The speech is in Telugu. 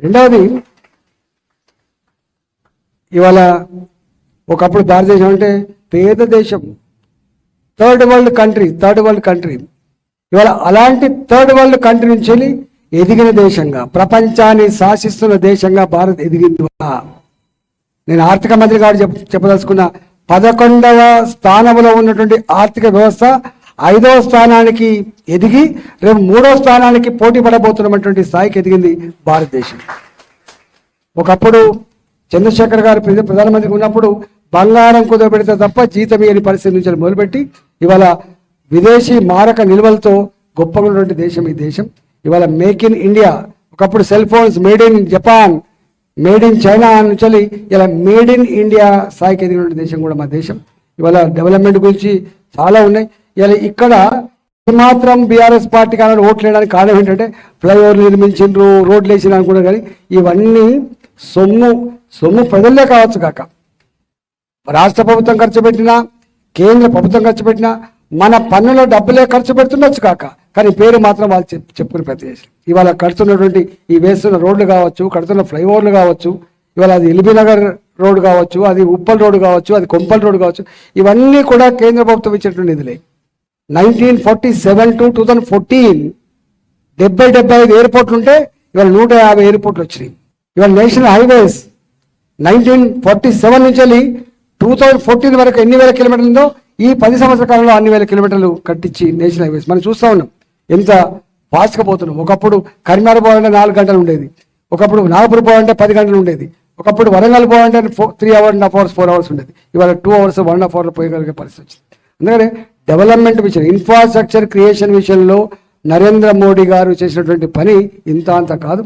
రెండవది, ఇవాళ ఒకప్పుడు భారతదేశం అంటే పేద దేశం, థర్డ్ వరల్డ్ కంట్రీ. ఇవాళ అలాంటి థర్డ్ వరల్డ్ కంట్రీ నుంచి వెళ్ళి ఎదిగిన దేశంగా, ప్రపంచాన్ని శాసిస్తున్న దేశంగా భారత్ ఎదిగింది. నేను ఆర్థిక మంత్రి గారు చెప్పదలుచుకున్న 11వ స్థానంలో ఉన్నటువంటి ఆర్థిక వ్యవస్థ 5వ స్థానానికి ఎదిగి రేపు 3వ స్థానానికి పోటీ పడబోతున్నటువంటి స్థాయికి ఎదిగింది భారతదేశం. ఒకప్పుడు చంద్రశేఖర్ గారు ప్రధానమంత్రి ఉన్నప్పుడు బంగారం కుదరబెడితే తప్ప జీతం ఇయ్యని పరిస్థితి నుంచి మొదలుపెట్టి ఇవాళ విదేశీ మారక నిల్వలతో గొప్పగా ఉన్నటువంటి దేశం ఈ దేశం. ఇవాళ మేక్ ఇన్ ఇండియా, ఒకప్పుడు cell phones made in Japan, made in China నుంచి ఇలా మేడ్ ఇన్ ఇండియా స్థాయికి ఎదిగిన దేశం కూడా మా దేశం. ఇవాళ డెవలప్మెంట్ గురించి చాలా ఉన్నాయి. ఇలా ఇక్కడ మాత్రం బీఆర్ఎస్ పార్టీ కానీ ఓట్లు వేయడానికి కారణం ఏంటంటే ఫ్లైఓవర్లు నిర్మించిండ్రు, రోడ్లు వేసిన అనుకున్నారు. కానీ ఇవన్నీ సొమ్ము ప్రజలే కావచ్చు కాక, రాష్ట్ర ప్రభుత్వం ఖర్చు పెట్టినా, కేంద్ర ప్రభుత్వం ఖర్చు పెట్టినా, మన పన్నుల డబ్బులే ఖర్చు పెడుతుండొచ్చు కాక, కానీ పేరు మాత్రం వాళ్ళు చెప్పుకుని ప్రతి ఇవాళ కడుతున్నటువంటి ఈ వేస్తున్న రోడ్లు కావచ్చు, కడుతున్న ఫ్లైఓవర్లు కావచ్చు, ఇవాళ అది ఎల్బీనగర్ రోడ్డు కావచ్చు, అది ఉప్పల్ రోడ్డు కావచ్చు, అది కొంపల్ రోడ్డు కావచ్చు, ఇవన్నీ కూడా కేంద్ర ప్రభుత్వం ఇచ్చినటువంటి నిధులే. 1947 to 2014 75 ఎయిర్పోర్ట్లు ఉంటే ఇవాళ 150 ఎయిర్పోర్ట్లు వచ్చినాయి. ఇవాళ నేషనల్ హైవేస్ 1947 నుంచి 2014 వరకు ఎన్ని వేల కిలోమీటర్లు ఉందో ఈ 10 సంవత్సరాల కాలంలో అన్ని వేల కిలోమీటర్లు కట్టించి నేషనల్ హైవేస్ మనం చూస్తూ ఉన్నాం. ఎంత ఫాస్ట్గా పోతున్నాం. ఒకప్పుడు కరీంనగర్ పోవాలంటే 4 గంటలు ఉండేది, ఒకప్పుడు నాగపూర్ పోవాలంటే 10 గంటలు ఉండేది, ఒకప్పుడు వరంగల్ పోవాలంటే 3 hours 4 hours ఉండేది. ఇవాళ 2 hours 1.5 hours పోయగలిగే పరిస్థితి వచ్చింది. అందుకని డెవలప్మెంట్ విషయం, ఇన్ఫ్రాస్ట్రక్చర్ క్రియేషన్ విషయంలో నరేంద్ర మోడీ గారు చేసినటువంటి పని ఇంత అంత కాదు.